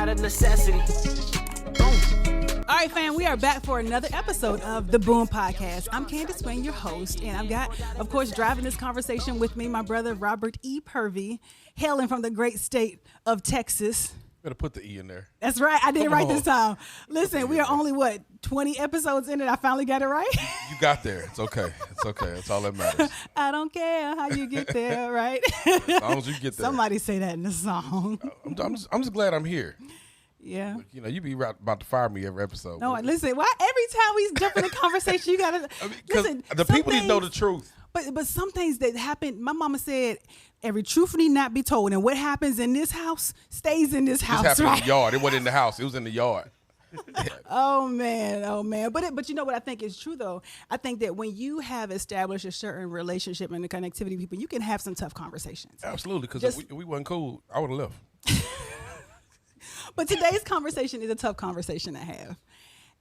not a necessity. All right, fam, we are back for another episode of the BOON podcast. I'm Candace Wayne, your host, and I've got, of course, driving this conversation with me, my brother, Robert E. Purvey, hailing from the great state of Texas. Better put the E in there. That's right. I did it right this time. Listen, we are only, 20 episodes in it. I finally got it right. You got there. It's okay. It's okay. That's all that matters. I don't care how you get there, right? As long as you get there. Somebody say that in the song. I'm just glad I'm here. Yeah. Look, you be about to fire me every episode. No, listen, why every time we jump in the conversation, you got to, listen. The people need to know the truth. But some things that happen, my mama said, every truth need not be told. And what happens in this house stays in this house, This happened right? in the yard. It wasn't in the house. It was in the yard. Oh man. But you know what I think is true though? I think that when you have established a certain relationship and the connectivity with people, you can have some tough conversations. Absolutely, because if we wasn't cool, I would have left. But today's conversation is a tough conversation to have.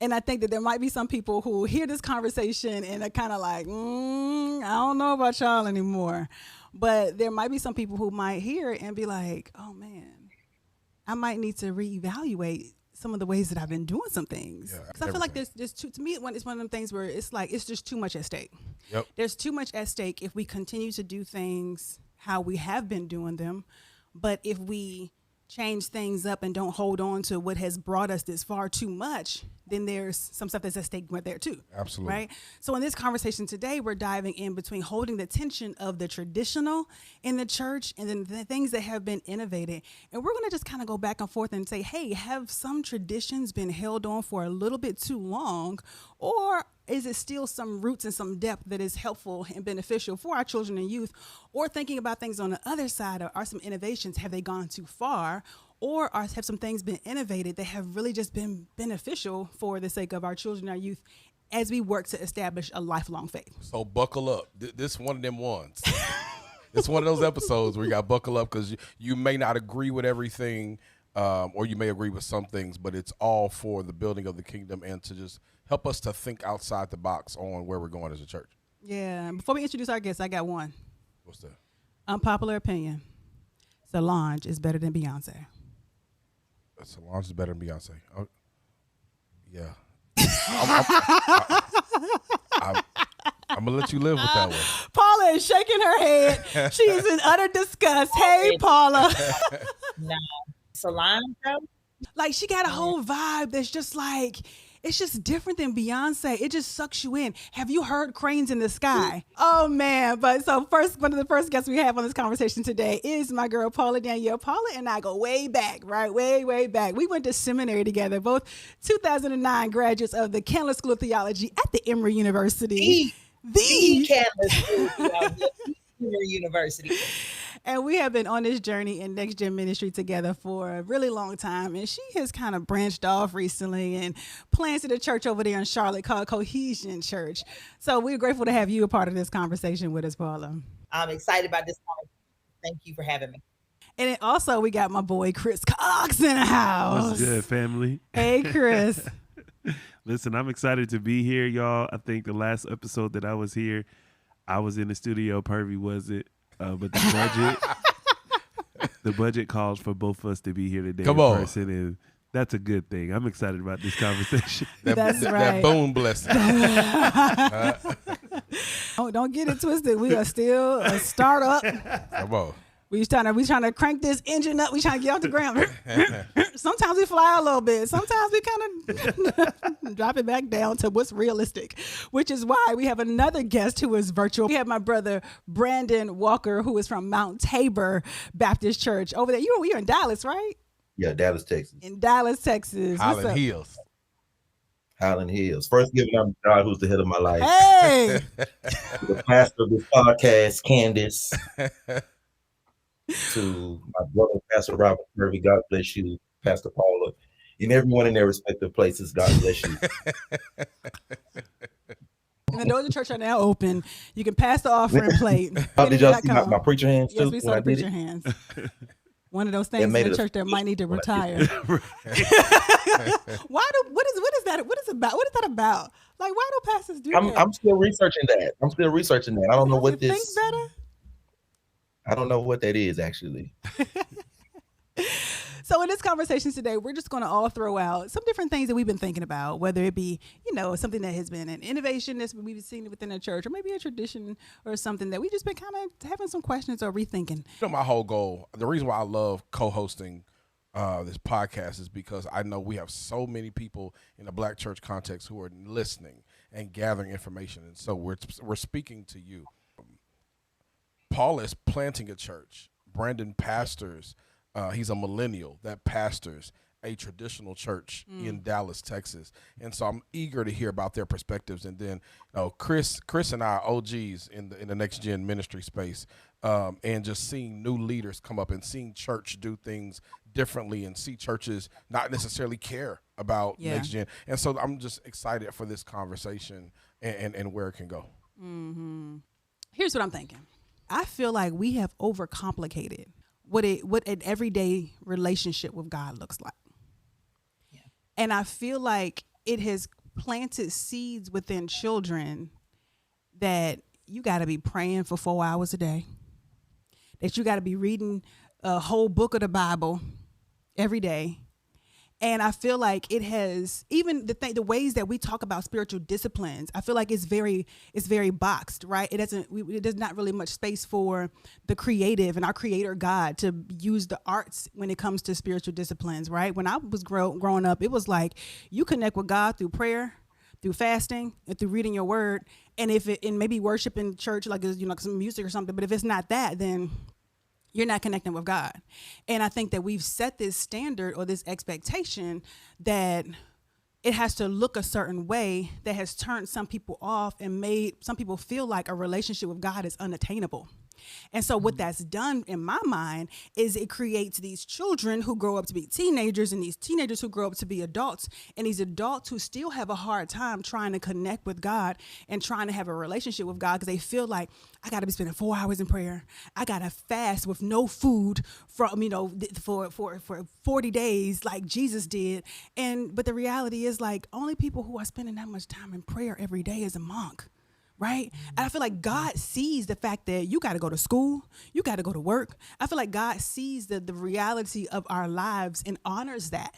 And I think that there might be some people who hear this conversation and are kind of like, I don't know about y'all anymore. But there might be some people who might hear it and be like, oh man, I might need to reevaluate some of the ways that I've been doing some things. Because I feel like there's to me, it's one of them things where it's like, it's just too much at stake. Yep. There's too much at stake if we continue to do things how we have been doing them. But if we change things up and don't hold on to what has brought us this far too much, then there's some stuff that's at stake right there too. Absolutely. Right? So in this conversation today, we're diving in between holding the tension of the traditional in the church and then the things that have been innovated. And we're going to just kind of go back and forth and say, hey, have some traditions been held on for a little bit too long, or is it still some roots and some depth that is helpful and beneficial for our children and youth? Or thinking about things on the other side, are some innovations, have they gone too far? Or have some things been innovated that have really just been beneficial for the sake of our children, our youth, as we work to establish a lifelong faith? So buckle up. This one of them ones. It's one of those episodes where you got to buckle up because you may not agree with everything, or you may agree with some things, but it's all for the building of the kingdom and to just help us to think outside the box on where we're going as a church. Yeah. Before we introduce our guests, I got one. What's that? Unpopular opinion. Solange is better than Beyonce. Solange is better than Beyonce. Oh, yeah. I'm going to let you live with that one. Paula is shaking her head. She is in utter disgust. Hey, Paula. No. Solange, though? Like, she got a whole vibe that's just like, it's just different than Beyonce. It just sucks you in. Have you heard Cranes in the Sky? Oh, man. But so one of the first guests we have on this conversation today is my girl, Paula Danielle. Paula and I go way back, right? Way, way back. We went to seminary together, both 2009 graduates of the Candler School of Theology at the Emory University. The Candler School of Theology at Emory University. And we have been on this journey in Next Gen Ministry together for a really long time. And she has kind of branched off recently and planted a church over there in Charlotte called Cohesion Church. So we're grateful to have you a part of this conversation with us, Paula. I'm excited about this conversation. Thank you for having me. And then also we got my boy Chris Cox in the house. What's good, family? Hey, Chris. Listen, I'm excited to be here, y'all. I think the last episode that I was here, I was in the studio. Purvey wasn't. But the budget calls for both of us to be here today Come in on. person, and that's a good thing. I'm excited about this conversation. That's right. That BOON blessing. Don't get it twisted. We are still a startup. Come on. We trying to crank this engine up. We trying to get off the ground. Sometimes we fly a little bit. Sometimes we kind of drop it back down to what's realistic, which is why we have another guest who is virtual. We have my brother, Brandon Walker, who is from Mount Tabor Baptist Church over there. You're in Dallas, right? Yeah, Dallas, Texas. In Dallas, Texas. Highland Hills. Highland Hills. First, giving up to God, who's the head of my life. Hey! The pastor of this podcast, Candace. To my brother, Pastor Robert Purvey, God bless you, Pastor Paula, and everyone in their respective places, God bless you. And the doors of the church are now open. You can pass the offering plate. Did y'all see my preacher hands too? Yes, we saw the preacher hands. One of those things in the church that might need to retire. What is that about? Like, why do pastors do that? I'm still researching that. I don't know what this. Think better? I don't know what that is actually. So in this conversation today, we're just going to all throw out some different things that we've been thinking about, whether it be, something that has been an innovation that we've seen within the church, or maybe a tradition or something that we've just been kind of having some questions or rethinking. My whole goal, the reason why I love co-hosting this podcast is because I know we have so many people in the Black church context who are listening and gathering information. And so we're speaking to you. Paul is planting a church. Brandon pastors. He's a millennial that pastors a traditional church in Dallas, Texas. And so I'm eager to hear about their perspectives. And then Chris and I are OGs in the next gen ministry space, and just seeing new leaders come up and seeing church do things differently and see churches not necessarily care about next gen. And so I'm just excited for this conversation and where it can go. Mm-hmm. Here's what I'm thinking. I feel like we have overcomplicated what an everyday relationship with God looks like. Yeah. And I feel like it has planted seeds within children that you got to be praying for 4 hours a day, that you got to be reading a whole book of the Bible every day. And I feel like it has, even the ways that we talk about spiritual disciplines, I feel like it's very boxed, right? There's not really much space for the creative and our creator God to use the arts when it comes to spiritual disciplines, right? When I was growing up, it was like you connect with God through prayer, through fasting, and through reading your word. And and maybe worship in church, like, some music or something. But if it's not that, then you're not connecting with God. And I think that we've set this standard or this expectation that it has to look a certain way that has turned some people off and made some people feel like a relationship with God is unattainable. And so what that's done in my mind is it creates these children who grow up to be teenagers, and these teenagers who grow up to be adults, and these adults who still have a hard time trying to connect with God and trying to have a relationship with God because they feel like, I got to be spending 4 hours in prayer. I got to fast with no food from, for 40 days like Jesus did. But the reality is, like, only people who are spending that much time in prayer every day is a monk. Right? And I feel like God sees the fact that you got to go to school, you got to go to work. I feel like God sees the reality of our lives and honors that.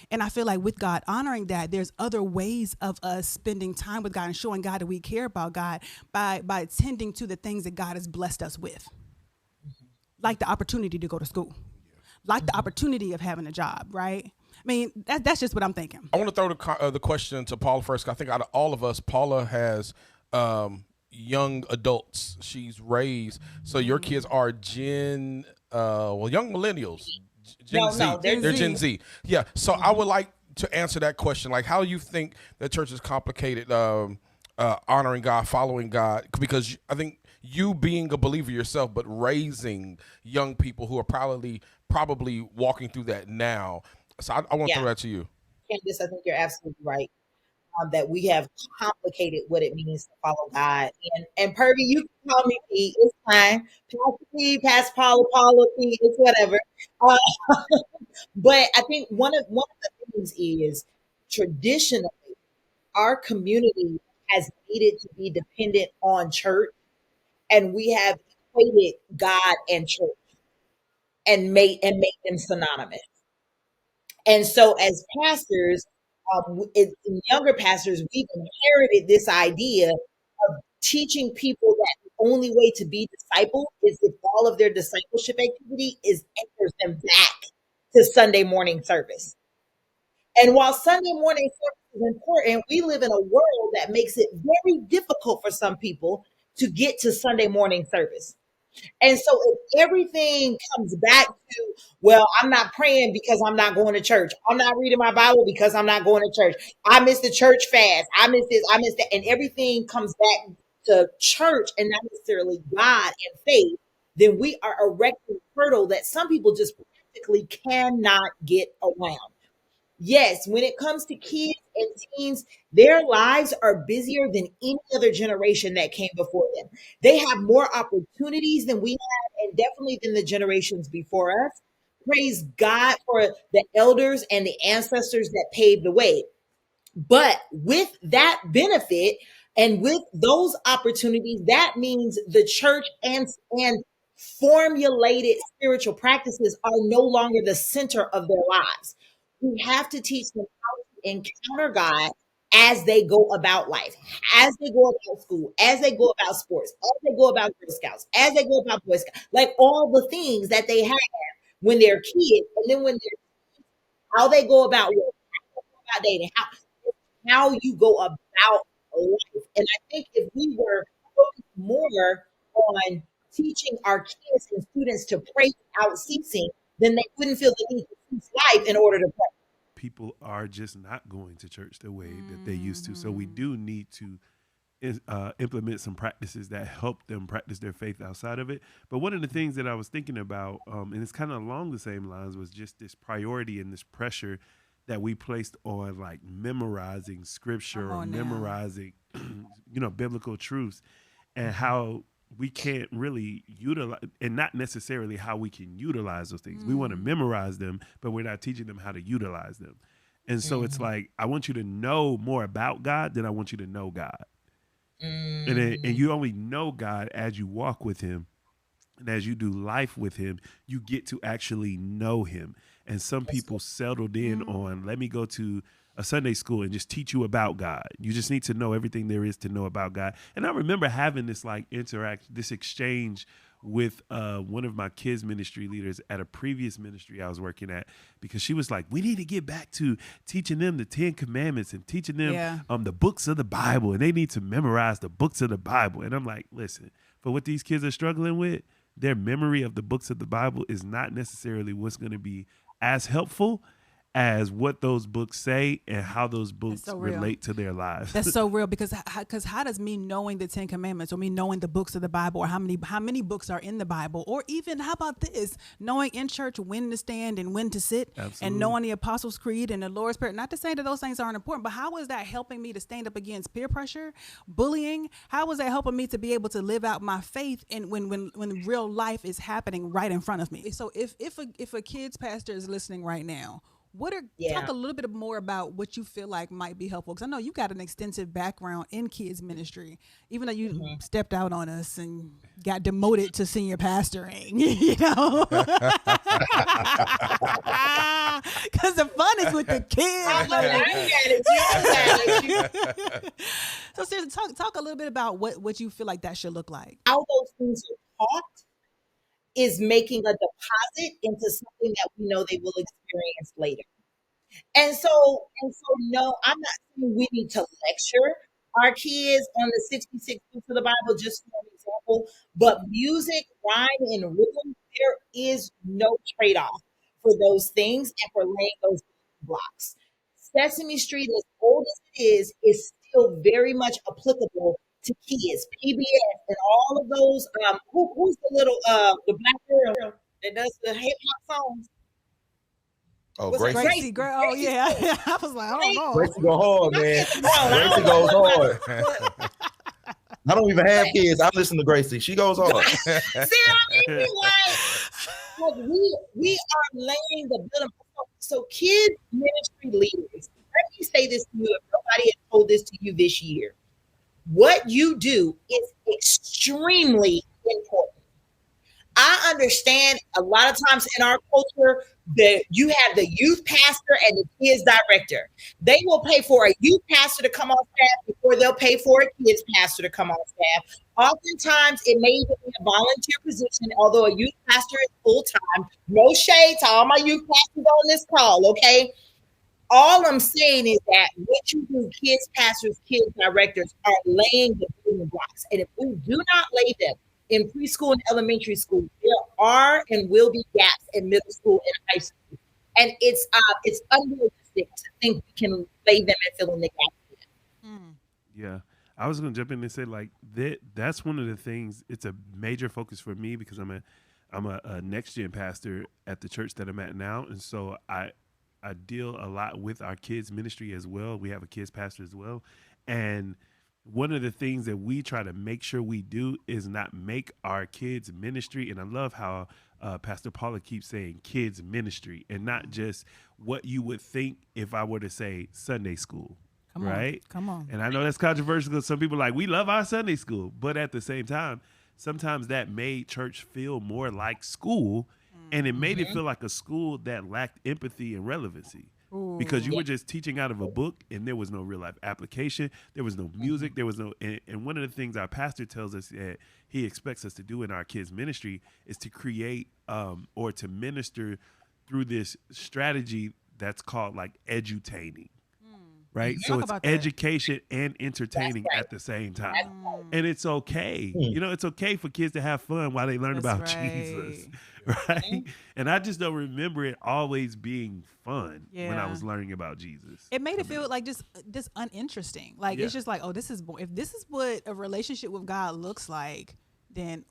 And I feel like with God honoring that, there's other ways of us spending time with God and showing God that we care about God by tending to the things that God has blessed us with. Like the opportunity to go to school, like the opportunity of having a job, right? I mean, that's just what I'm thinking. I want to throw the question to Paula first. I think out of all of us, Paula has young adults she's raised. So your kids are young millennials. Gen Z. They're Gen Z. Yeah. So I would like to answer that question. Like, how do you think the church is complicated, honoring God, following God? Because I think you being a believer yourself, but raising young people who are probably walking through that now. So I want to throw that to you. Candace, I think you're absolutely right. That we have complicated what it means to follow God. And Purdy, you can call me P. It's fine. Pastor P, Pastor Paula P, it's whatever. But I think one of the things is traditionally our community has needed to be dependent on church, and we have equated God and church and made them synonymous. And so as pastors, younger pastors, we've inherited this idea of teaching people that the only way to be discipled is if all of their discipleship activity anchors them back to Sunday morning service. And while Sunday morning service is important, we live in a world that makes it very difficult for some people to get to Sunday morning service. And so if everything comes back to, well, I'm not praying because I'm not going to church. I'm not reading my Bible because I'm not going to church. I miss the church fast. I miss this. I miss that. And everything comes back to church and not necessarily God and faith, then we are erecting a hurdle that some people just practically cannot get around. Yes, when it comes to kids and teens, their lives are busier than any other generation that came before them. They have more opportunities than we have, and definitely than the generations before us. Praise God for the elders and the ancestors that paved the way. But with that benefit and with those opportunities, that means the church and Formulated spiritual practices are no longer the center of their lives. We have to teach them how to encounter God as they go about life, as they go about school, as they go about sports, as they go about Girl Scouts, as they go about Boy Scouts, like all the things that they have when they're kids, and then when they're how they go about work, how they go about dating, how you go about life. And I think if we were focused more on teaching our kids and students to pray without ceasing, then they wouldn't feel the need to cease life in order to pray. People are just not going to church the way that they used to. So we do need to implement some practices that help them practice their faith outside of it. But one of the things that I was thinking about, and it's kind of along the same lines, was just this priority and this pressure that we placed on like memorizing scripture or memorizing, biblical truths, and how we can't really utilize, and not necessarily how we can utilize those things. We want to memorize them, but we're not teaching them how to utilize them. And so it's like, I want you to know more about God than I want you to know God. And you only know God as you walk with him. And as you do life with him, you get to actually know him. And some people settled in on, let me go to a Sunday school and just teach you about God. You just need to know everything there is to know about God. And I remember having this this exchange with one of my kids ministry leaders at a previous ministry I was working at, because she was like, we need to get back to teaching them the 10 Commandments and teaching them the books of the Bible, and they need to memorize the books of the Bible. And I'm like, listen, for what these kids are struggling with, their memory of the books of the Bible is not necessarily what's going to be as helpful as what those books say and how those books relate to their lives. That's so real, because how does me knowing the 10 Commandments, or me knowing the books of the Bible, or how many books are in the Bible, or even how about this, knowing in church when to stand and when to sit, and knowing the Apostles' Creed and the Lord's Prayer. Not to say that those things aren't important, but how is that helping me to stand up against peer pressure, bullying? How is that helping me to be able to live out my faith and when real life is happening right in front of me? So if a kids pastor is listening right now, talk a little bit more about what you feel like might be helpful, because I know you got an extensive background in kids ministry, even though you stepped out on us and got demoted to senior pastoring, because the fun is with the kids. So seriously, talk a little bit about what you feel like that should look like. How those things are taught is making a deposit into something that we know they will experience later. And so no, I'm not saying we need to lecture our kids on the 66 books of the Bible, just for an example, but music, rhyme, and rhythm, there is no trade-off for those things and for laying those blocks. Sesame Street, as old as it is still very much applicable to kids. PBS and all of those. Who's the little the black girl that does the hip hop songs? Oh, Gracie. Oh, yeah. I was like, I don't know. Gracie go hard, man. Gracie goes hard. I don't even have kids. I listen to Gracie. She goes hard. See what I mean? Like we are laying the building. So kids ministry leaders, let me say this to you, if nobody has told this to you this year. What you do is extremely important. I understand a lot of times in our culture that you have the youth pastor and the kids director. They will pay for a youth pastor to come on staff before they'll pay for a kids pastor to come on staff. Oftentimes, it may even be a volunteer position, although a youth pastor is full-time. No shade to all my youth pastors on this call, okay? All I'm saying is that what you do, kids pastors, kids directors, are laying the building blocks. And if we do not lay them in preschool and elementary school, there are and will be gaps in middle school and high school. And it's unrealistic to think we can lay them and fill in the gaps. Yeah. I was going to jump in and say, like, that's one of the things. It's a major focus for me because I'm a next gen pastor at the church that I'm at now. And so I deal a lot with our kids ministry as well. We have a kids pastor as well. And one of the things that we try to make sure we do is not make our kids ministry. And I love how Pastor Paula keeps saying kids ministry and not just what you would think if I were to say Sunday school. Come on. And I know that's controversial because some people are like, we love our Sunday school. But at the same time, sometimes that made church feel more like school, and it made it feel like a school that lacked empathy and relevancy. Because you Yeah. were just teaching out of a book and there was no real life application. There was no music. There was no, and one of the things our pastor tells us that he expects us to do in our kids' ministry is to create or to minister through this strategy that's called like edutaining. Right. So Talk it's about that. education and entertaining That's right. at the same time. That's right. And it's okay. You know, it's okay for kids to have fun while they learn That's about right. Jesus. Right. And I just don't remember it always being fun when I Yeah. was learning about Jesus. It made it feel like just uninteresting. Like Yeah. it's just like, oh, if this is what a relationship with God looks like, then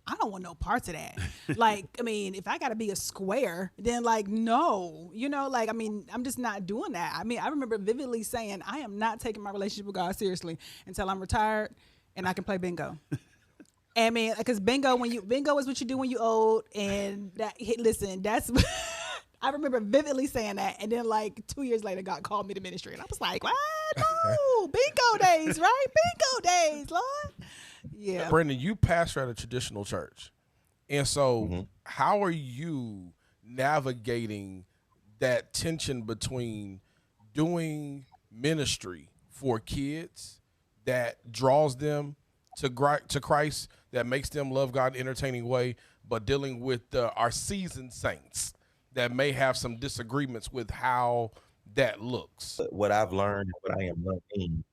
I don't want no parts of that. Like, I mean, if I got to be a square, then like, no, like, I mean, I'm just not doing that. I mean, I remember vividly saying, I am not taking my relationship with God seriously until I'm retired and I can play bingo. I mean, because bingo is what you do when you old, and listen, that's. I remember vividly saying that, and then like 2 years later, God called me to ministry, and I was like, "What? No, bingo days, right? Bingo days, Lord." Yeah. Brendan, you pastor at a traditional church. And so how are you navigating that tension between doing ministry for kids that draws them to Christ, that makes them love God in an entertaining way, but dealing with our seasoned saints that may have some disagreements with how that looks? But what I've learned, what I am learning,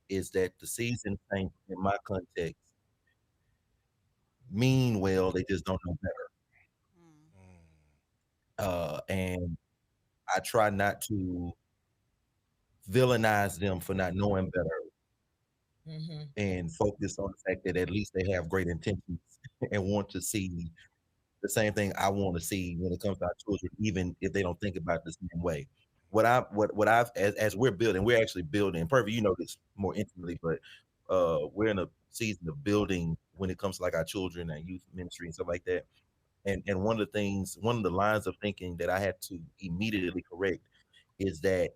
is that the seasoned saints in my context mean well, they just don't know better. And I try not to villainize them for not knowing better and focus on the fact that at least they have great intentions and want to see the same thing I want to see when it comes to our children, even if they don't think about it the same way. As we're building, we're actually building. Perfect, you know this more intimately, but we're in a season of building when it comes to like our children and youth ministry and stuff like that. And one of the lines of thinking that I had to immediately correct is that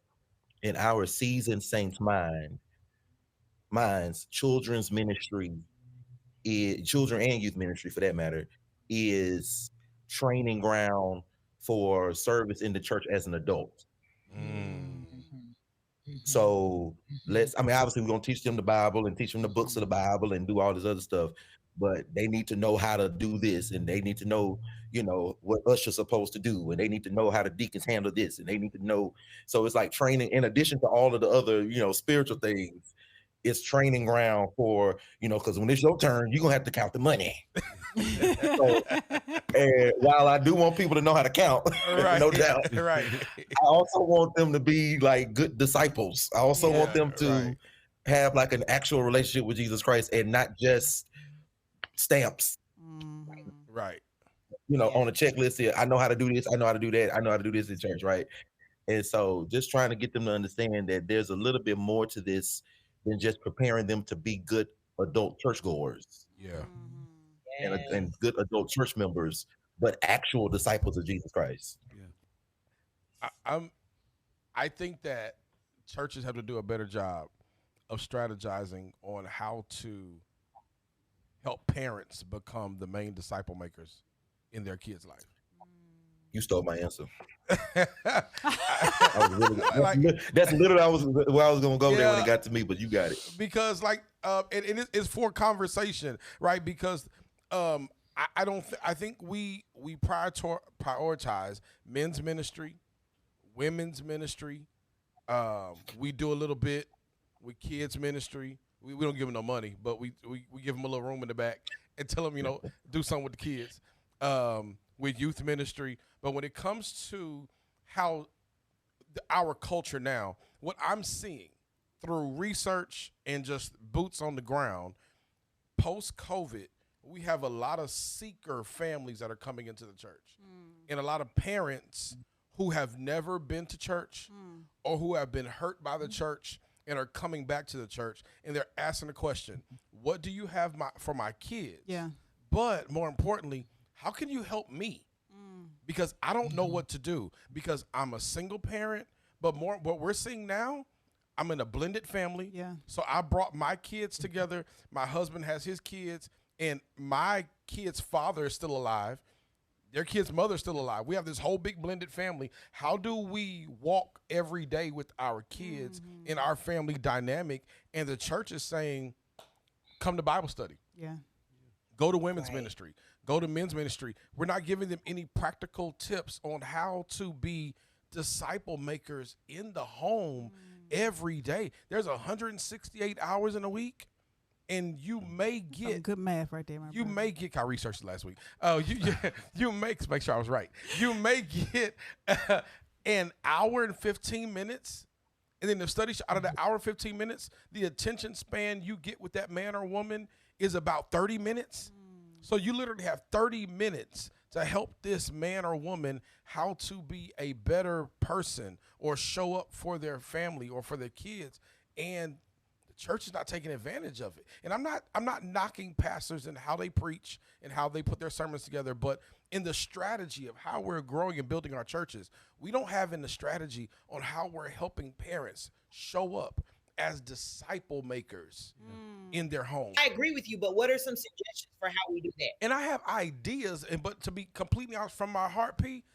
in our seasoned saints' minds, children's ministry children and youth ministry for that matter is training ground for service in the church as an adult. So obviously we're going to teach them the Bible and teach them the books of the Bible and do all this other stuff, but they need to know how to do this, and they need to know, what usher's supposed to do, and they need to know how the deacons handle this, and they need to know. So it's like training in addition to all of the other, spiritual things. It's training ground for, because when it's your turn, you're going to have to count the money. So, and while I do want people to know how to count, Right. no doubt, Right. I also want them to be like good disciples. I also want them to have like an actual relationship with Jesus Christ and not just stamps. Right. On a checklist here. I know how to do this. I know how to do that. I know how to do this in church, right? And so just trying to get them to understand that there's a little bit more to this than just preparing them to be good adult churchgoers. Yeah. And good adult church members, but actual disciples of Jesus Christ. I think that churches have to do a better job of strategizing on how to help parents become the main disciple makers in their kids' life. You stole my answer. Like, that's literally where I was going to go there when Yeah. it got to me, but you got it. because it's for conversation, right? Because I think we prioritize men's ministry, women's ministry. We do a little bit with kids ministry. We don't give them no money, but we give them a little room in the back and tell them, do something with the kids. With youth ministry. But when it comes to how our culture now, what I'm seeing through research and just boots on the ground, post-COVID, we have a lot of seeker families that are coming into the church. And a lot of parents who have never been to church or who have been hurt by the church and are coming back to the church, and they're asking the question, what do you have for my kids? Yeah. But more importantly, how can you help me? Because I don't know what to do, because I'm a single parent, but what we're seeing now, I'm in a blended family. Yeah. So I brought my kids together. My husband has his kids, and my kid's father is still alive, their kid's mother is still alive. We have this whole big blended family. How do we walk every day with our kids in our family dynamic? And the church is saying, come to Bible study. Yeah. Go to women's ministry. Go to men's ministry. We're not giving them any practical tips on how to be disciple makers in the home every day. There's 168 hours in a week. And you may get some good math right there, my you brother. may get. I researched it last week. You make sure I was right. You may get an hour and 15 minutes, and then the study out of the hour and 15 minutes, the attention span you get with that man or woman is about 30 minutes. So you literally have 30 minutes to help this man or woman how to be a better person or show up for their family or for their kids. And church is not taking advantage of it. And I'm not knocking pastors and how they preach and how they put their sermons together, but in the strategy of how we're growing and building our churches, we don't have in the strategy on how we're helping parents show up as disciple makers in their home. I agree with you, but what are some suggestions for how we do that? And I have ideas, but to be completely honest from my heart, P,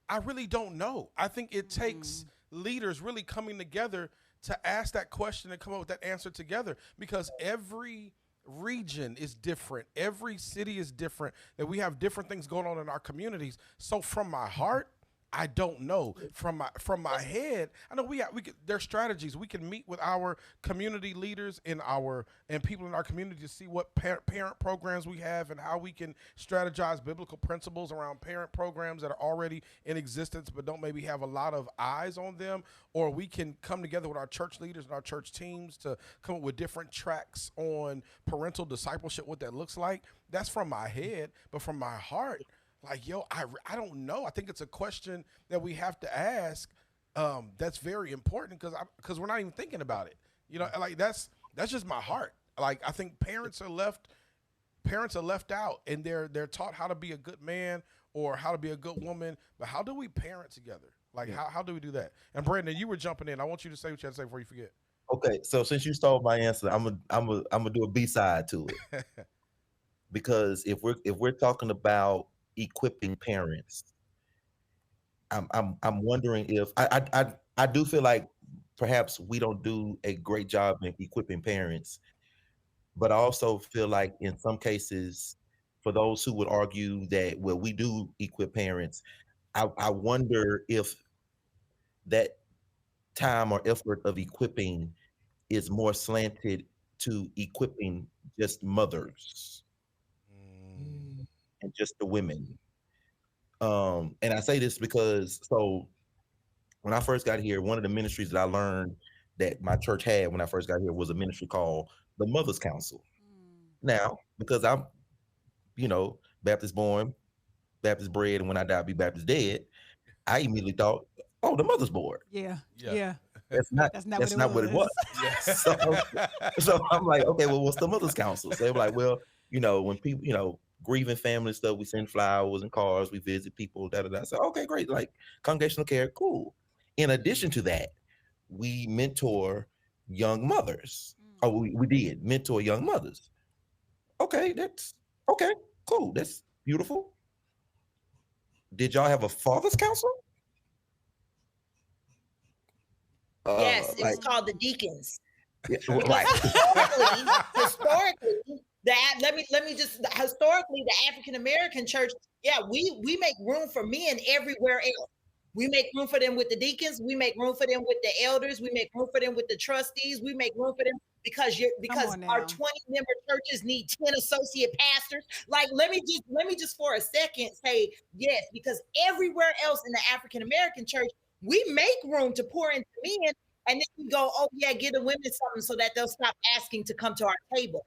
I really don't know. I think it takes leaders really coming together to ask that question and come up with that answer together, because every region is different. Every city is different, that we have different things going on in our communities. So from my heart, I don't know. From my head, I know there's strategies. We can meet with our community leaders and people in our community to see what parent programs we have and how we can strategize biblical principles around parent programs that are already in existence but don't maybe have a lot of eyes on them. Or we can come together with our church leaders and our church teams to come up with different tracks on parental discipleship, what that looks like. That's from my head, but from my heart, like, yo, I don't know. I think it's a question that we have to ask. That's very important because we're not even thinking about it. You know, like that's just my heart. Like, I think parents are left out, and they're taught how to be a good man or how to be a good woman. But how do we parent together? Like, how do we do that? And Brandon, you were jumping in. I want you to say what you had to say before you forget. Okay, so since you stole my answer, I'm gonna do a B-side to it. Because if we're talking about equipping parents, I'm wondering if I do feel like perhaps we don't do a great job in equipping parents, but I also feel like in some cases, for those who would argue that, well, we do equip parents, I wonder if that time or effort of equipping is more slanted to equipping just mothers and just the women. And I say this because, so when I first got here, one of the ministries that I learned that my church had when I first got here was a ministry called the Mother's Council. Now, because I'm, Baptist born, Baptist bred, and when I die, I'll be Baptist dead, I immediately thought, oh, the Mother's Board. Yeah. That's not what it was. So I'm like, okay, well, what's the Mother's Council? So they were like, well, when people, grieving family stuff, we send flowers and cards, we visit people, da-da-da. So, okay, great. Like congregational care, cool. In addition to that, we mentor young mothers. We did mentor young mothers. Okay, cool. That's beautiful. Did y'all have a Father's Council? Yes, it was called the Deacons. Yeah, right. Historically, historically, the African American church, we make room for men everywhere else. We make room for them with the deacons. We make room for them with the elders. We make room for them with the trustees. We make room for them because our 20-member churches need 10 associate pastors. Like, let me just for a second say yes, because everywhere else in the African American church, we make room to pour into men, and then we go, oh yeah, give the women something so that they'll stop asking to come to our table.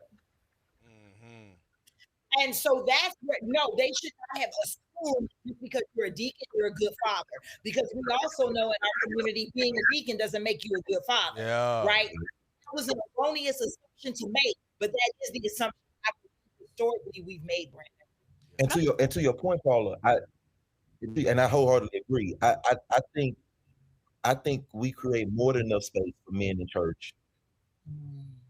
And so that's where, no, they should not have assumed just because you're a deacon, you're a good father. Because we also know in our community, being a deacon doesn't make you a good father. Yeah. Right? That was an erroneous assumption to make, but that is the assumption historically we've made, Brandon. And to your point, Paula, I wholeheartedly agree. I think we create more than enough space for men in church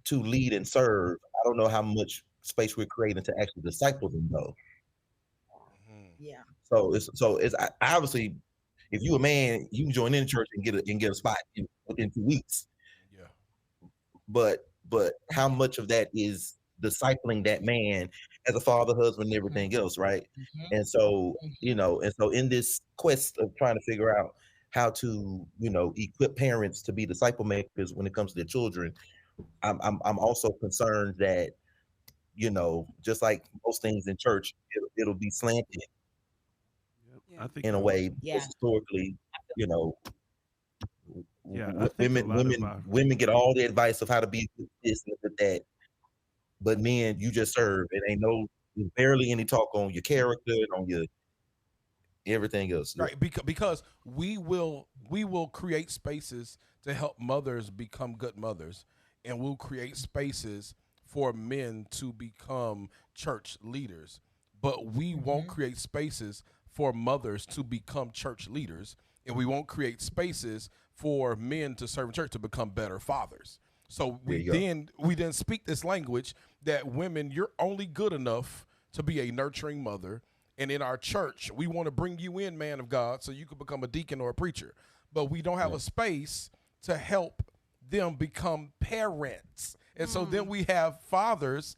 to lead and serve. I don't know how much space we're creating to actually disciple them though. Yeah. So it's obviously, if you a man, you can join in the church and get a spot within 2 weeks. Yeah. But how much of that is discipling that man as a father, husband, and everything else, right? And so, in this quest of trying to figure out how to, equip parents to be disciple makers when it comes to their children, I'm also concerned that, just like most things in church, it'll be slanted I think in a way Yeah. historically, I think a lot of women get all the advice of how to be this and that, but men, you just serve. It ain't there's barely any talk on your character and on your everything else. Right, because we will create spaces to help mothers become good mothers, and we'll create spaces for men to become church leaders, but we won't create spaces for mothers to become church leaders, and we won't create spaces for men to serve in church to become better fathers. So we then speak this language that women, you're only good enough to be a nurturing mother. And in our church, we want to bring you in, man of God, so you can become a deacon or a preacher. But we don't have a space to help them become parents. And so then we have fathers,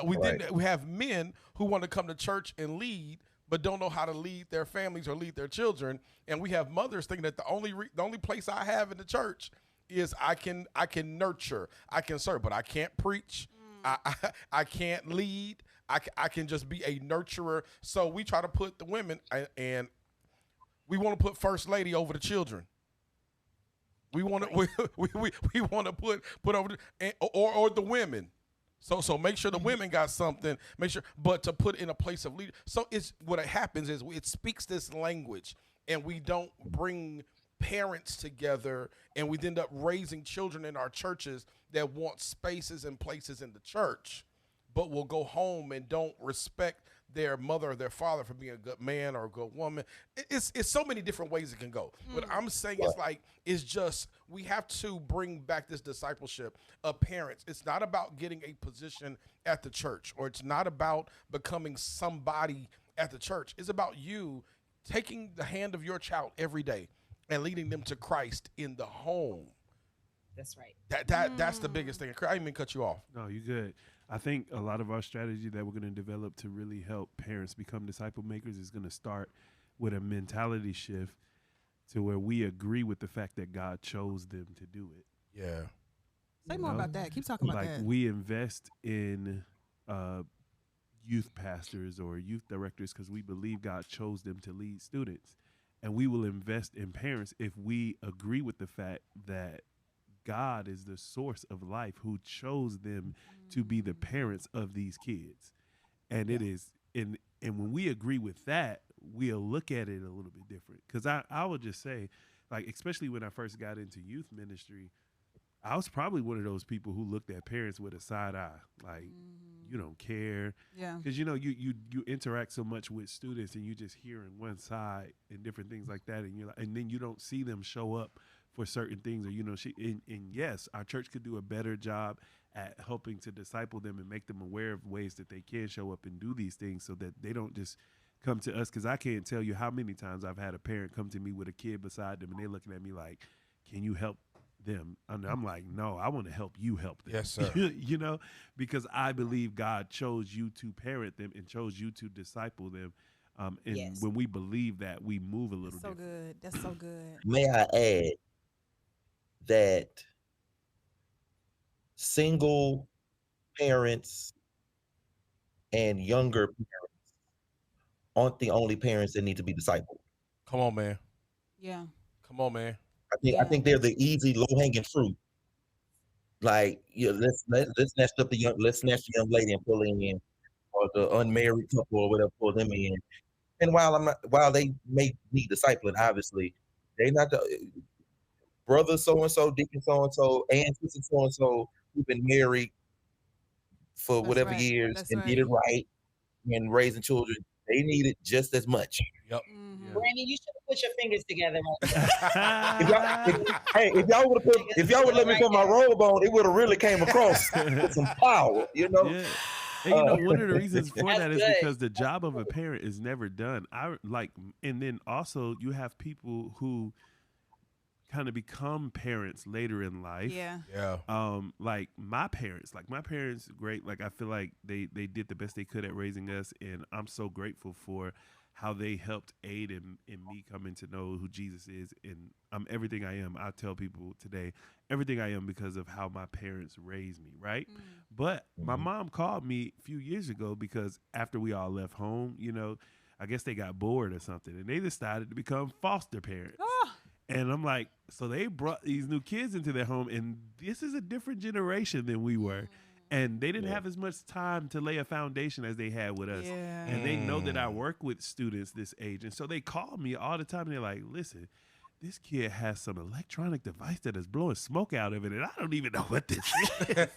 we have men who want to come to church and lead, but don't know how to lead their families or lead their children. And we have mothers thinking that the only place I have in the church is I can nurture, I can serve, but I can't preach, I can't lead. I can just be a nurturer. So we try to put the women, and we want to put first lady over the children. We want to we want to put over or the women. So make sure the women got something. Make sure, but to put in a place of leader. So it's what happens is it speaks this language, and we don't bring parents together, and we end up raising children in our churches that want spaces and places in the church, but will go home and don't respect their mother or their father for being a good man or a good woman. It's so many different ways it can go. What I'm saying is just we have to bring back this discipleship of parents. It's not about getting a position at the church, or it's not about becoming somebody at the church. It's about you taking the hand of your child every day and leading them to Christ in the home. That's right. That's the biggest thing. I didn't mean to cut you off. No, you're good. I think a lot of our strategy that we're going to develop to really help parents become disciple makers is going to start with a mentality shift to where we agree with the fact that God chose them to do it. Yeah. Say more about that. Keep talking about that. Like we invest in youth pastors or youth directors because we believe God chose them to lead students. And we will invest in parents if we agree with the fact that God is the source of life who chose them to be the parents of these kids. And it is, and when we agree with that, we'll look at it a little bit different. Because I would just say, like, especially when I first got into youth ministry, I was probably one of those people who looked at parents with a side eye, like, you don't care. Yeah. Because, you interact so much with students and you just hearing one side and different things like that. And you're like, and then you don't see them show up for certain things, or and yes, our church could do a better job at helping to disciple them and make them aware of ways that they can show up and do these things so that they don't just come to us. Because I can't tell you how many times I've had a parent come to me with a kid beside them and they're looking at me like, can you help them? And I'm like, no, I want to help you help them. Yes, sir. Because I believe God chose you to parent them and chose you to disciple them. And when we believe that, we move a little different. So good. That's so good. May I add that single parents and younger parents aren't the only parents that need to be discipled. Come on, man. Yeah. Come on, man. I think they're the easy, low-hanging fruit. Like, let's snatch the young lady and pull her in, or the unmarried couple or whatever, pull them in. And while they may need discipling, obviously, they're not the brother so-and-so, deacon so-and-so, and sister so-and-so who've been married for whatever years and did it right and raising children. They need it just as much. Yep. Brandon, you should have put your fingers together. If y'all would let me put my robe on, it would have really came across with some power, Yeah. And one of the reasons for That's that is good. because the job of a parent is never done. And then also you have people who kind of become parents later in life. Yeah. Yeah. Like my parents, great. Like I feel like they did the best they could at raising us, and I'm so grateful for how they helped aid in me coming to know who Jesus is, and I'm everything I am. I tell people today, everything I am because of how my parents raised me, right? But my mom called me a few years ago because after we all left home, I guess they got bored or something, and they decided to become foster parents. And I'm like, so they brought these new kids into their home, and this is a different generation than we were. And they didn't have as much time to lay a foundation as they had with us. Yeah. And they know that I work with students this age. And so they call me all the time, and they're like, listen, this kid has some electronic device that is blowing smoke out of it, and I don't even know what this is.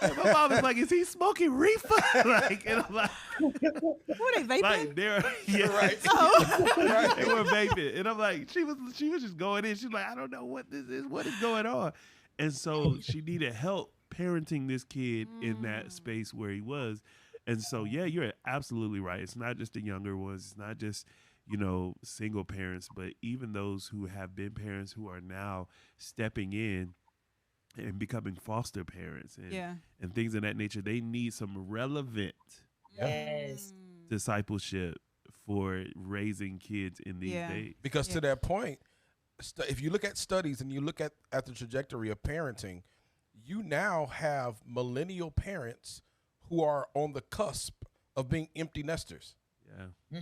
And my mom is like, is he smoking reefer? And I'm like, Were they vaping? like they're Right. right. They were vaping, and I'm like, she was just going in. She's like, I don't know what this is. What is going on? And so she needed help parenting this kid in that space where he was. And so, yeah, you're absolutely right. It's not just the younger ones. It's not just, single parents, but even those who have been parents who are now stepping in and becoming foster parents and things of that nature. They need some relevant Yes. discipleship for raising kids in these days. Because to that point, if you look at studies and you look at the trajectory of parenting, you now have millennial parents who are on the cusp of being empty nesters. Yeah.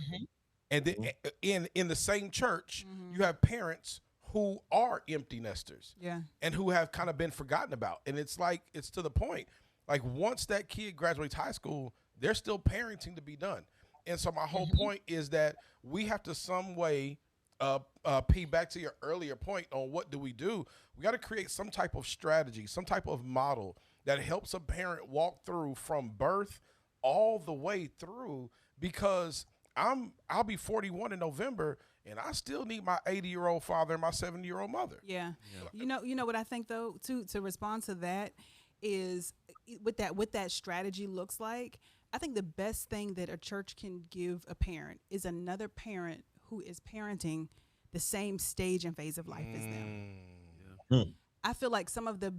And then in the same church, you have parents who are empty nesters. Yeah. And who have kind of been forgotten about. And it's to the point, like once that kid graduates high school, there's still parenting to be done. And so my whole point is that we have to some way pay back to your earlier point on what do. We got to create some type of strategy, some type of model that helps a parent walk through from birth all the way through, because I'll be 41 in November, and I still need my 80-year-old father and my 70-year-old mother. Yeah. You know what I think though, to respond to that is what that strategy looks like. I think the best thing that a church can give a parent is another parent who is parenting the same stage and phase of life as them. I feel like some of the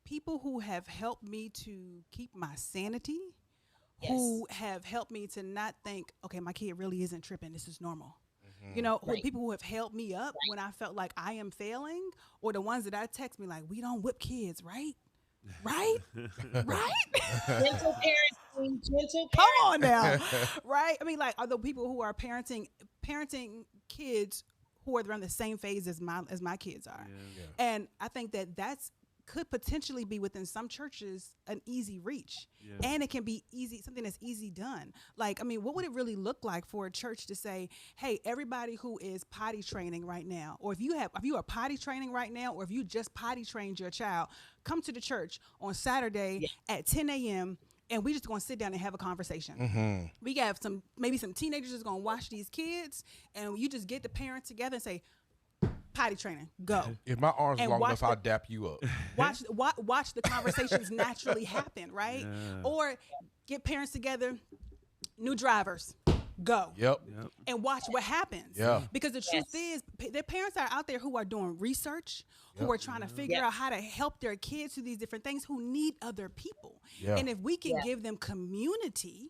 people who have helped me to keep my sanity, who have helped me to not think, okay, my kid really isn't tripping, this is normal. People who have held me up when I felt like I am failing, or the ones that I text me like, we don't whip kids, right? Right? Gentle parenting. Come on now. Right? I mean, like, are the people who are parenting kids who are around the same phase as my kids are. And I think that's could potentially be within some churches an easy reach, and it can be something that's easy done. Like, I mean, what would it really look like for a church to say, hey, everybody who is potty training right now, or if you are potty training right now, or if you just potty trained your child, come to the church on Saturday at 10 a.m. and we just going to sit down and have a conversation. We have maybe some teenagers that's going to watch these kids, and you just get the parents together and say, potty training, go. If my arms are long enough, I'll dap you up. Watch the conversations naturally happen, right? Yeah. Or get parents together, new drivers, go. Yep. And watch what happens. Yeah. Because the truth is, their parents are out there who are doing research, who are trying to figure out how to help their kids through these different things, who need other people. Yeah. And if we can give them community.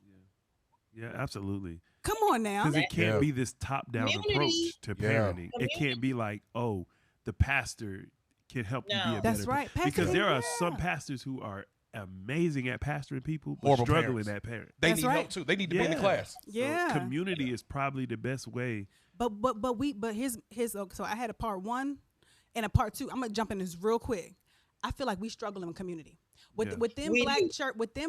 Yeah, absolutely. Come on now. Because it can't be this top-down approach to parenting. It can't be like, oh, the pastor can help you be a better That's right. Because there are some pastors who are amazing at pastoring people, but Horrible struggling parents. at parent. They need help too. They need to be in the class. Yeah. So community is probably the best way. But here's so I had a part 1 and a part 2. I'm gonna jump in this real quick. I feel like we struggle in community within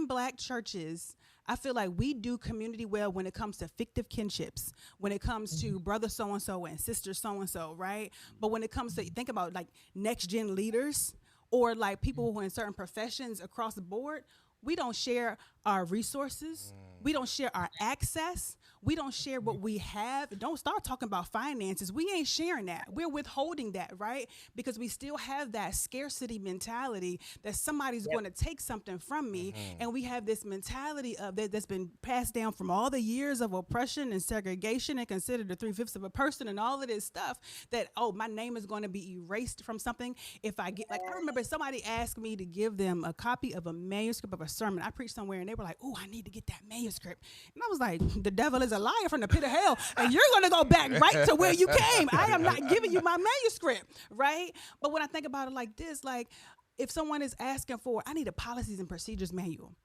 black churches. I feel like we do community well when it comes to fictive kinships, when it comes to brother so-and-so and sister so-and-so, right? But when it comes to, think about like next gen leaders or like people who are in certain professions across the board, we don't share our resources. We don't share our access. we don't share what we have. Don't start talking about finances. We ain't sharing that. We're withholding that, right? Because we still have that scarcity mentality that somebody's going to take something from me. And we have this mentality of that's been passed down from all the years of oppression and segregation and considered the 3/5 of a person and all of this stuff that, oh, my name is going to be erased from something if I get, like, I remember somebody asked me to give them a copy of a manuscript of a sermon I preached somewhere, and they were like, oh, I need to get that manuscript. And I was like, the devil is a liar from the pit of hell, and you're going to go back right to where you came. I am not giving you my manuscript, right? But when I think about it like this, like, if someone is asking for, I need a policies and procedures manual.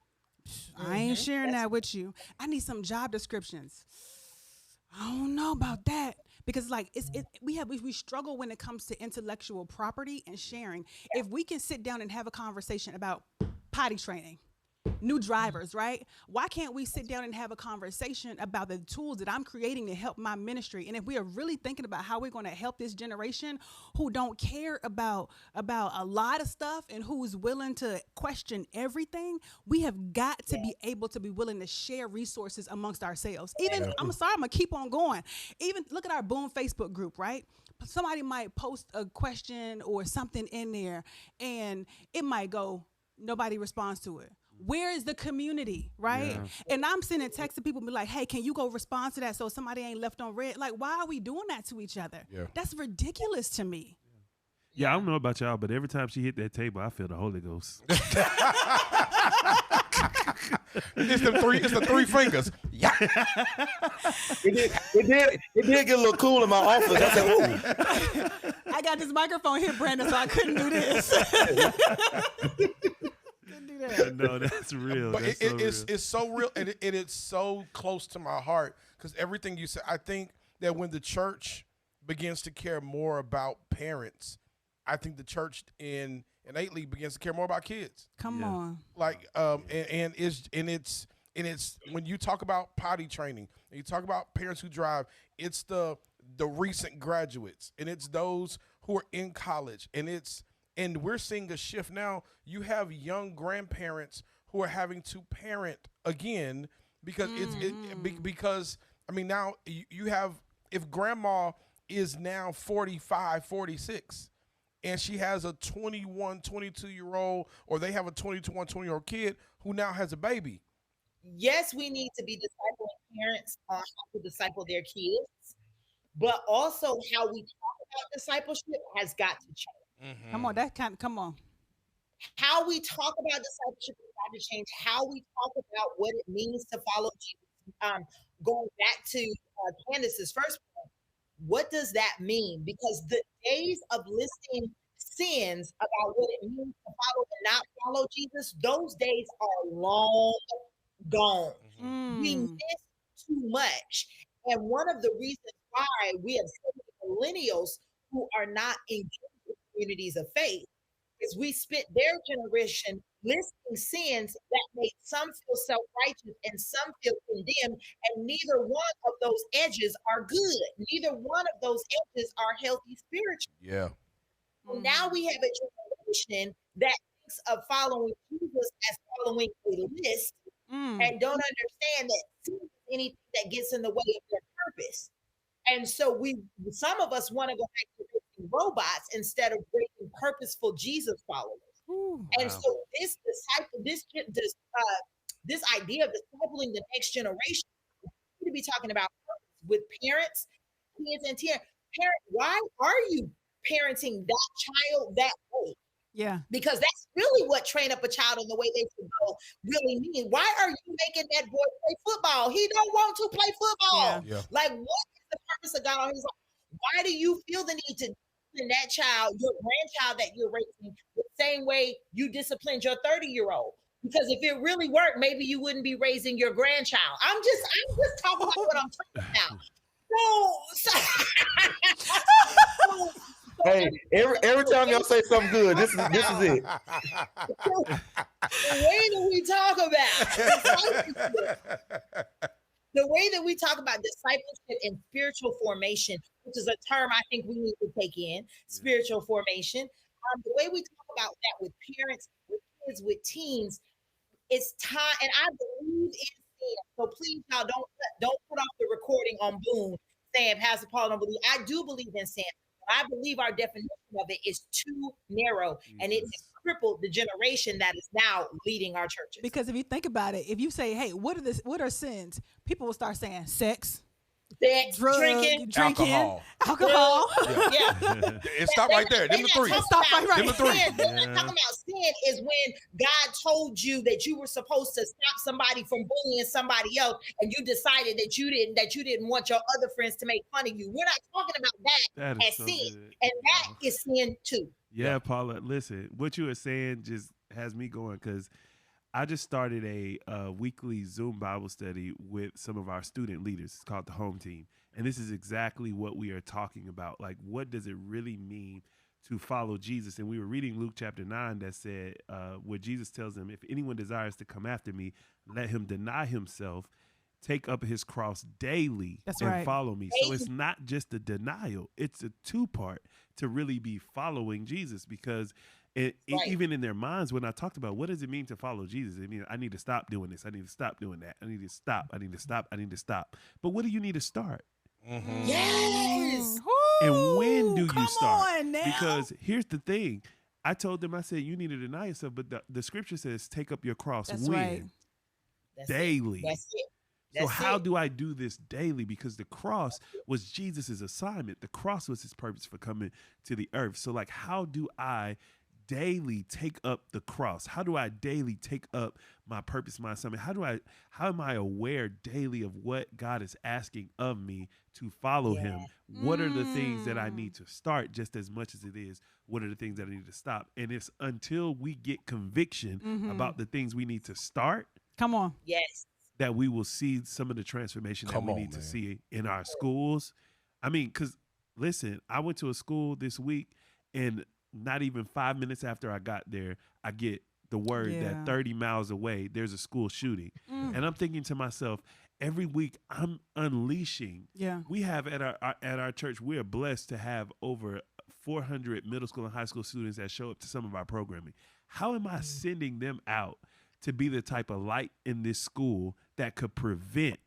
I ain't sharing that with you. I need some job descriptions. I don't know about that. Because like we struggle when it comes to intellectual property and sharing. If we can sit down and have a conversation about potty training, new drivers, right? Why can't we sit down and have a conversation about the tools that I'm creating to help my ministry? And if we are really thinking about how we're going to help this generation who don't care about a lot of stuff and who's willing to question everything, we have got to be able to be willing to share resources amongst ourselves. Even, I'm sorry, I'm going to keep on going. Even look at our BOON Facebook group, right? Somebody might post a question or something in there and it might go, nobody responds to it. Where is the community, right? Yeah. And I'm sending texts to people, be like, hey, can you go respond to that so somebody ain't left on red? Like, why are we doing that to each other? Yeah. That's ridiculous to me. Yeah, I don't know about y'all, but every time she hit that table, I feel the Holy Ghost. It's the three fingers. Yeah. It did get a little cool in my office. I said, ooh. I got this microphone here, Brandon, so I couldn't do this. No, that's real. But it's it's so real, and it's so close to my heart because everything you said. I think that when the church begins to care more about parents, I think the church innately begins to care more about kids. Come on, like and it's when you talk about potty training and you talk about parents who drive, it's the recent graduates and it's those who are in college and we're seeing a shift now. You have young grandparents who are having to parent again because because I mean now you have, if grandma is now 45, 46 and she has a 21, 22-year-old or they have a 21, 20-year-old kid who now has a baby. Yes, we need to be discipling parents on how to disciple their kids, but also how we talk about discipleship has got to change. Mm-hmm. Come on. How we talk about discipleship has got to change. How we talk about what it means to follow Jesus. Going back to Candace's first point, what does that mean? Because the days of listing sins about what it means to follow and not follow Jesus, those days are long gone. Mm-hmm. We miss too much. And one of the reasons why we have so many millennials who are not engaged with communities of faith is we spent their generation listing sins that made some feel self-righteous and some feel condemned, and neither one of those edges are good. Neither one of those edges are healthy spiritually. Yeah. So now we have a generation that thinks of following Jesus as following a list and don't understand that sin is anything that gets in the way of their purpose. And so some of us want to go back to raising robots instead of raising purposeful Jesus followers. Ooh, and wow. So this idea of discipling the next generation, we need to be talking about purpose with parents, kids, and parents. Why are you parenting that child that way? Yeah. Because that's really what train up a child in the way they should go really mean. Why are you making that boy play football? He don't want to play football. Yeah. Like, what is the purpose of God on his life? Why do you feel the need to discipline that child, your grandchild that you're raising, the same way you disciplined your 30-year-old? Because if it really worked, maybe you wouldn't be raising your grandchild. I'm just talking about what I'm talking about. Hey, every time y'all say something good, this is it. The way that we talk about discipleship and spiritual formation, which is a term I think we need to take in, spiritual formation. The way we talk about that with parents, with kids, with teens, it's time, and I believe in sin. So please, y'all, don't put off the recording on Boone saying Pastor Paul don't believe. I do believe in sin. But I believe our definition of it is too narrow, and it has crippled the generation that is now leading our churches. Because if you think about it, if you say, "Hey, what are sins?" People will start saying sex, Drinking, alcohol. Yeah. It stopped right there. Them the three. Stop right Them the three. They're not talking about sin is when God told you that you were supposed to stop somebody from bullying somebody else, and you decided that you didn't want your other friends to make fun of you. We're not talking about that as so sin, good. and that is sin too. Yeah, Paula, listen, what you were saying just has me going because I just started a weekly Zoom Bible study with some of our student leaders. It's called the Home Team. And this is exactly what we are talking about. Like, what does it really mean to follow Jesus? And we were reading Luke chapter 9 that said, where Jesus tells them, if anyone desires to come after me, let him deny himself, take up his cross daily and follow me. So it's not just a denial. It's a two-part to really be following Jesus, because even in their minds, when I talked about what does it mean to follow Jesus, I mean, I need to stop doing this. I need to stop doing that. I need to stop. I need to stop. I need to stop. But what do you need to start? Mm-hmm. Yes. And when do you start? On now. Because here's the thing. I told them, I said, you need to deny yourself. But the scripture says, take up your cross. That's when? right. Daily. That's it. So how do I do this daily? Because the cross was Jesus's assignment. The cross was his purpose for coming to the earth. So like, how do I daily take up the cross? How do I daily take up my purpose, my assignment? How am I aware daily of what God is asking of me to follow him? What are the things that I need to start just as much as it is what are the things that I need to stop? And it's until we get conviction about the things we need to start. Come on. Yes. That we will see some of the transformation that we need to see in our schools. I mean, because listen, I went to a school this week, and not even 5 minutes after I got there, I get the word that 30 miles away, there's a school shooting. And I'm thinking to myself, every week I'm unleashing. Yeah. We have at our church, we are blessed to have over 400 middle school and high school students that show up to some of our programming. How am I sending them out to be the type of light in this school that could prevent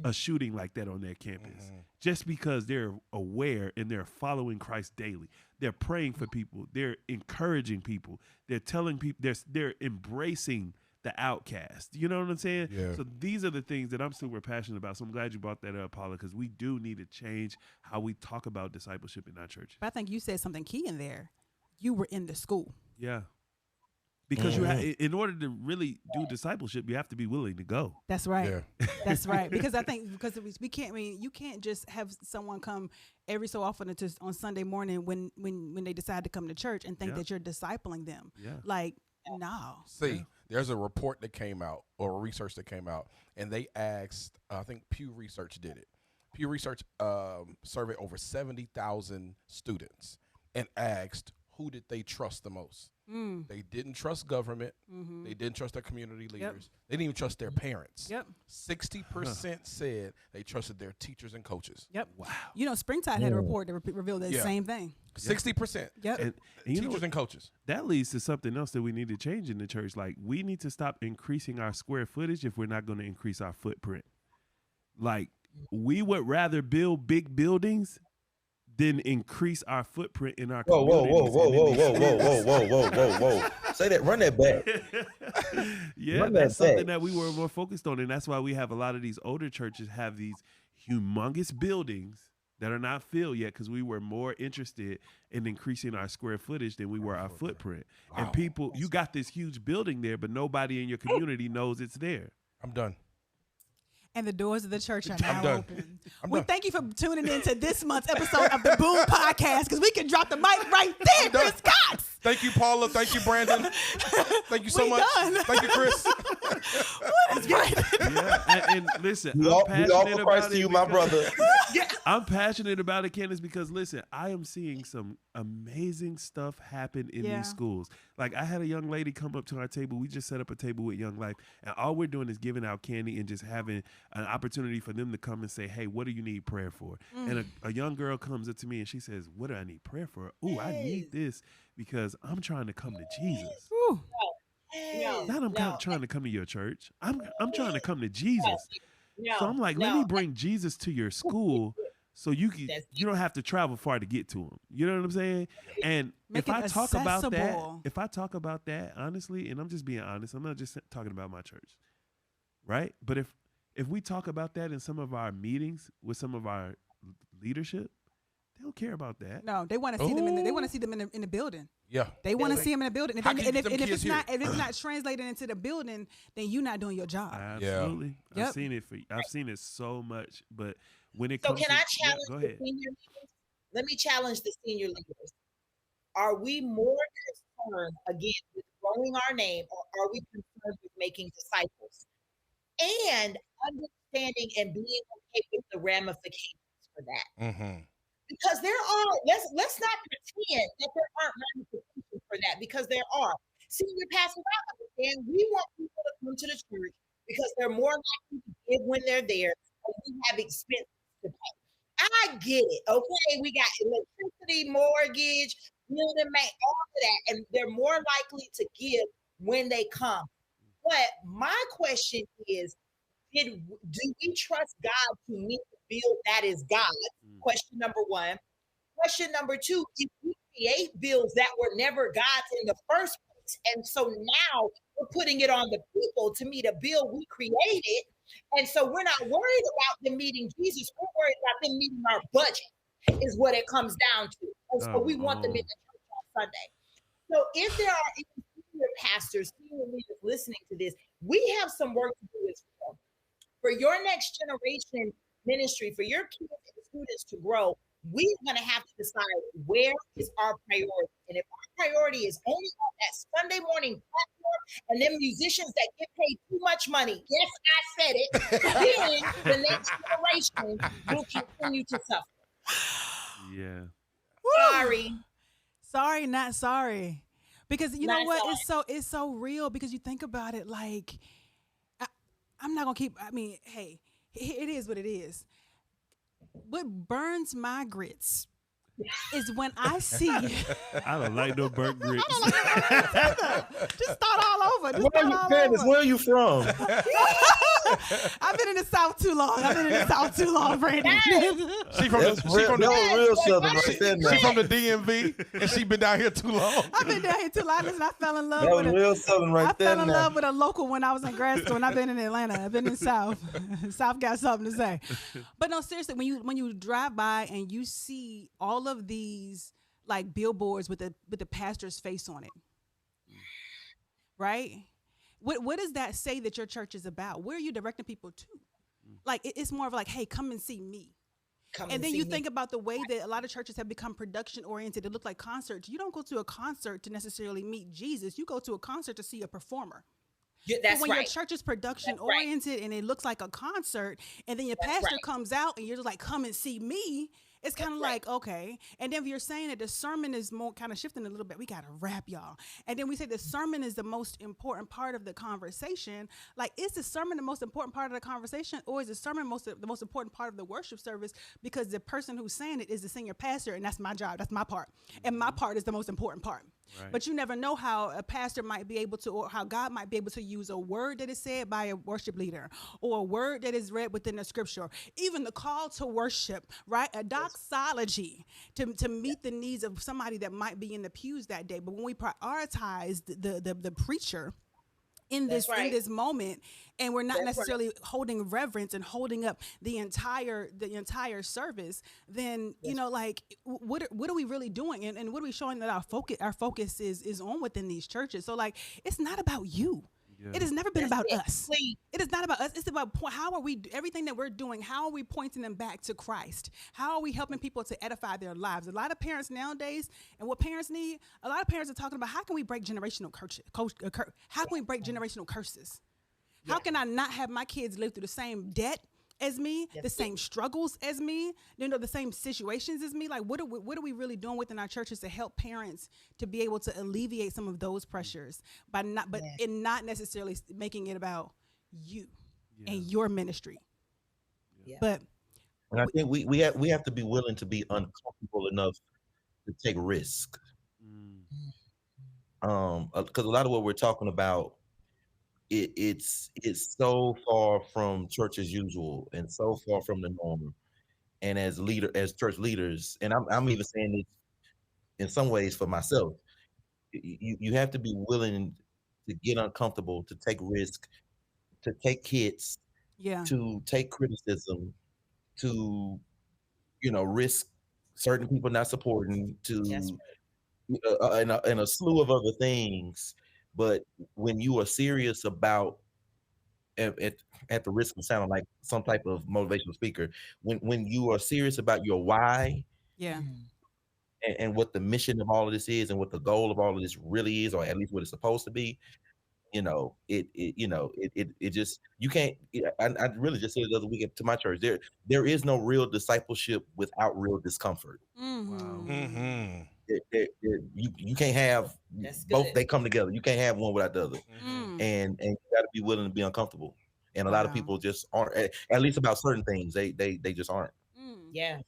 a shooting like that on their campus? Just because they're aware and they're following Christ daily. They're praying for people. They're encouraging people. They're telling people, they're embracing the outcast. You know what I'm saying? Yeah. So these are the things that I'm super passionate about. So I'm glad you brought that up, Paula, because we do need to change how we talk about discipleship in our church. But I think you said something key in there. You were in the school. Yeah. Because in order to really do discipleship, you have to be willing to go. That's right. Yeah. That's right. Because I think we can't. I mean, you can't just have someone come every so often on Sunday morning when they decide to come to church and think that you're discipling them. Yeah. Like, no. See, there's a report that came out, or research that came out, and they asked. I think Pew Research did it. Pew Research surveyed over 70,000 students and asked who did they trust the most. They didn't trust government. They didn't trust their community leaders. They didn't even trust their parents. 60% said they trusted their teachers and coaches. Wow. You know, Springtide had a report that revealed that same thing. 60%. And teachers and coaches. That leads to something else that we need to change in the church. Like, we need to stop increasing our square footage if we're not going to increase our footprint. Like, we would rather build big buildings than increase our footprint in our communities. Whoa. Say that, run that back. That's something that we were more focused on. And that's why we have a lot of these older churches have these humongous buildings that are not filled yet, because we were more interested in increasing our square footage than we were our footprint. Wow. And people, you got this huge building there, but nobody in your community knows it's there. I'm done. And the doors of the church are now open. We thank you for tuning in to this month's episode of the BOON podcast, because we can drop the mic right there, Chris Cox. Thank you, Paula. Thank you, Brandon. Thank you so much. Thank you, Chris. What is Brandon? And listen, I'm passionate about it. My brother. I'm passionate about it, Candace, because listen, I am seeing some amazing stuff happen in these schools. Like, I had a young lady come up to our table. We just set up a table with Young Life, and all we're doing is giving out candy and just having an opportunity for them to come and say, hey, what do you need prayer for? And a young girl comes up to me and she says, what do I need prayer for? Ooh, I need this because I'm trying to come to Jesus. Yes. Not I'm No, trying to come to your church. I'm trying to come to Jesus. So I'm like, let me bring Jesus to your school so you don't have to travel far to get to him. You know what I'm saying? And Make if it I talk about accessible. that, honestly, and I'm just being honest, I'm not just talking about my church, right? But if we talk about that in some of our meetings with some of our leadership, they don't care about that. No, they want to see them they want to see them in the building. Yeah. They want to see them in the building. How can you get them If kids it's not translated into the building, then you're not doing your job. Absolutely. Yep. I've seen it so much, but when it So comes can I to challenge go the ahead. senior leaders? Let me challenge the senior leaders. Are we more concerned again with growing our name, or are we concerned with making disciples and understanding and being okay with the ramifications for that? Mm-hmm. Because there are, let's not pretend that there aren't ramifications for that, because there are. Senior pastors, I understand we want people to come to the church because they're more likely to give when they're there, and we have expenses to pay. I get it. Okay, we got electricity, mortgage, building, all of that, and they're more likely to give when they come. But my question is, do we trust God to meet the bill that is God? Question number one. Question number two, did we create bills that were never God's in the first place? And so now we're putting it on the people to meet a bill we created. And so we're not worried about them meeting Jesus. We're worried about them meeting our budget, is what it comes down to. And so we want them in the church on Sunday. So if there are any senior pastors, senior leaders listening to this, we have some work to do as well. For your next generation ministry, for your kids and students to grow, we're going to have to decide where is our priority. And if our priority is only on that Sunday morning platform and them musicians that get paid too much money, yes, I said it, then the next generation will continue to suffer. Yeah. Sorry, not sorry. Because you know Not what? sorry. It's so real, because you think about it, like I'm not gonna hey, it is what it is. What burns my grits is when I see I don't like no burnt grits. just start all over. Where are you from? I've been in the South too long, Brandon. She from the real Southern right there now. she from the DMV, and she been down here too long. I've been down here too long. Listen, I fell in love That with was real Southern right there fell in now. love with a local when I was in grad school, and I've been in Atlanta. I've been in the South. South got something to say. But no, seriously, when you drive by and you see all of these like billboards with the pastor's face on it, right? What does that say that your church is about? Where are you directing people to? Like it's more of like, hey, come and see me. And then you think about the way that a lot of churches have become production oriented. It look like concerts. You don't go to a concert to necessarily meet Jesus. You go to a concert to see a performer. Yeah, that's but when right. your church is production oriented and it looks like a concert, and then your pastor comes out and you're just like, come and see me. It's kind of like, okay. And then if you're saying that the sermon is more kind of shifting a little bit, we got to wrap y'all. And then we say the sermon is the most important part of the conversation. Like, is the sermon the most important part of the conversation, or is the sermon the most important part of the worship service? Because the person who's saying it is the senior pastor, and that's my job. That's my part. And my part is the most important part. Right. But you never know how a pastor might be able to, or how God might be able to use a word that is said by a worship leader, or a word that is read within the scripture, even the call to worship, right? A doxology to meet the needs of somebody that might be in the pews that day. But when we prioritize the preacher in this moment, and we're not necessarily holding reverence and holding up the entire service, then you know, like what are we really doing, and what are we showing that our focus is on within these churches? So like, it's not about you. Yeah. It has never been about us. It is not about us. It's about how are we, everything that we're doing, how are we pointing them back to Christ? How are we helping people to edify their lives? A lot of parents nowadays, and what parents need, a lot of parents are talking about, how can we break generational curses? How can we break generational curses? Yeah. How can I not have my kids live through the same debt as me, the same struggles as me, the same situations as me? Like, what are we really doing within our churches to help parents to be able to alleviate some of those pressures in not necessarily making it about you and your ministry? Yeah. But and I think we have to be willing to be uncomfortable enough to take risk. Because a lot of what we're talking about, it's so far from church as usual and so far from the norm. And as church leaders, and I'm even saying this in some ways for myself, you have to be willing to get uncomfortable, to take risk, to take hits, Yeah. to take criticism, to risk certain people not supporting, That's to and a slew of other things. But when you are serious about at, at the risk of sounding like some type of motivational speaker, when you are serious about your why Yeah. right. and what the mission of all of this is and what the goal of all of this really is, or at least what it's supposed to be, it just you can't. I really just said it the other week to my church. There is no real discipleship without real discomfort. Wow. Mm-hmm. You can't have That's both. good. They come together. You can't have one without the other, Mm-hmm. and you got to be willing to be uncomfortable. And a lot of Wow. people just aren't. At least about certain things, they just aren't. Yeah.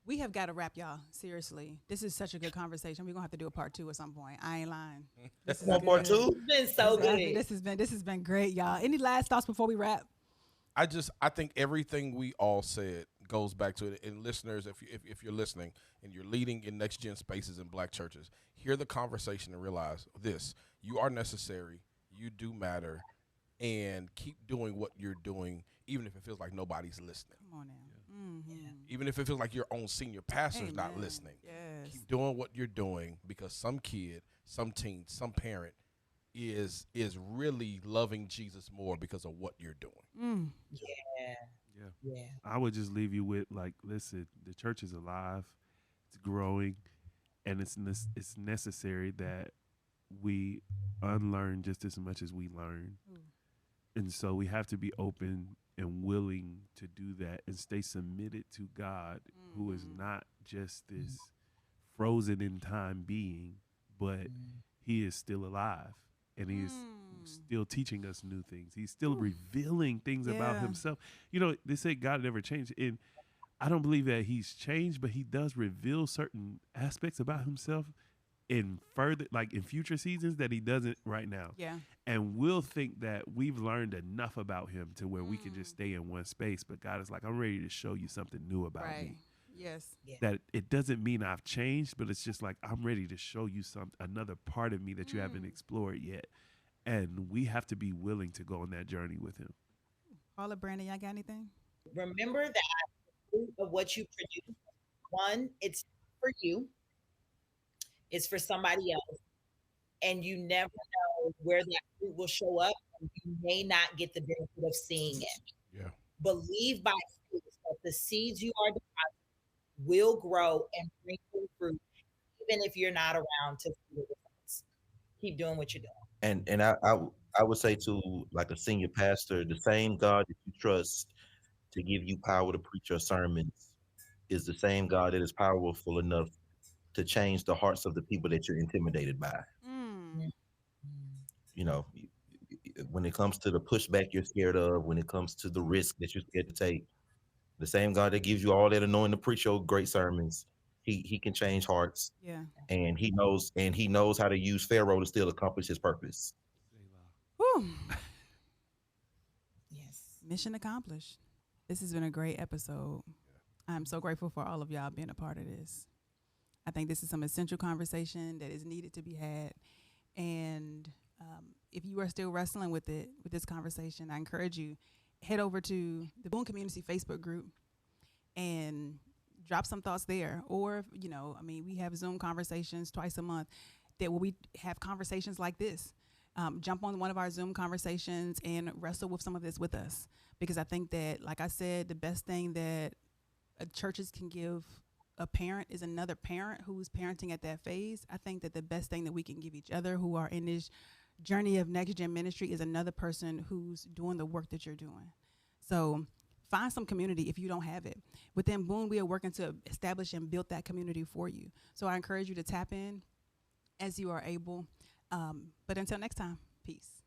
We have got to wrap, y'all. Seriously, this is such a good conversation. We're gonna have to do a part 2 at some point. I ain't lying. This is One part good. two. It's been so good. This has been great, y'all. Any last thoughts before we wrap? I think everything we all said goes back to it. And listeners, if you're listening and you're leading in next gen spaces in Black churches, hear the conversation and realize this: you are necessary, you do matter, and keep doing what you're doing, even if it feels like nobody's listening. Come on now. Mm-hmm. Even if it feels like your own senior pastor's not Amen. listening. Yes. Keep doing what you're doing, because some kid, some teen, some parent is really loving Jesus more because of what you're doing. Mm. Yeah. Yeah. Yeah. I would just leave you with, like, listen, the church is alive, it's growing, and it's necessary that we unlearn just as much as we learn. And so we have to be open and willing to do that and stay submitted to God, who is not just this frozen in time being, but he is still alive, and he is still teaching us new things. He's still revealing things about Yeah. himself. They say God never changed, and I don't believe that he's changed, but he does reveal certain aspects about himself in further, like in future seasons, that he doesn't right now. Yeah. And we'll think that we've learned enough about him to where we can just stay in one space. But God is like, I'm ready to show you something new about Right. me. Yes. Yeah. That it doesn't mean I've changed, but it's just like, I'm ready to show you another part of me that you haven't explored yet. And we have to be willing to go on that journey with him. Paula, Brandon, y'all got anything? Remember that the fruit of what you produce, one, it's for you, it's for somebody else. And you never know where that fruit will show up, and you may not get the benefit of seeing it. Yeah. Believe by faith that the seeds you are depositing will grow and bring forth fruit, even if you're not around to see the results. Keep doing what you're doing. And I would say to, like, a senior pastor, the same God that you trust to give you power to preach your sermons is the same God that is powerful enough to change the hearts of the people that you're intimidated by. You know, when it comes to the pushback you're scared of, when it comes to the risk that you're scared to take, the same God that gives you all that anointing to preach your great sermons, he can change hearts, Yeah. and he knows how to use Pharaoh to still accomplish his purpose. Whew. Yes. Mission accomplished. This has been a great episode. I'm so grateful for all of y'all being a part of this. I think this is some essential conversation that is needed to be had. And if you are still wrestling with this conversation, I encourage you, head over to the BOON Community Facebook group and drop some thoughts there. Or, we have Zoom conversations twice a month where we have conversations like this. Jump on one of our Zoom conversations and wrestle with some of this with us. Because I think that, like I said, the best thing that churches can give a parent is another parent who's parenting at that phase. I think that the best thing that we can give each other who are in this journey of next gen ministry is another person who's doing the work that you're doing. So find some community if you don't have it. Within BOON, we are working to establish and build that community for you. So I encourage you to tap in as you are able. But until next time, peace.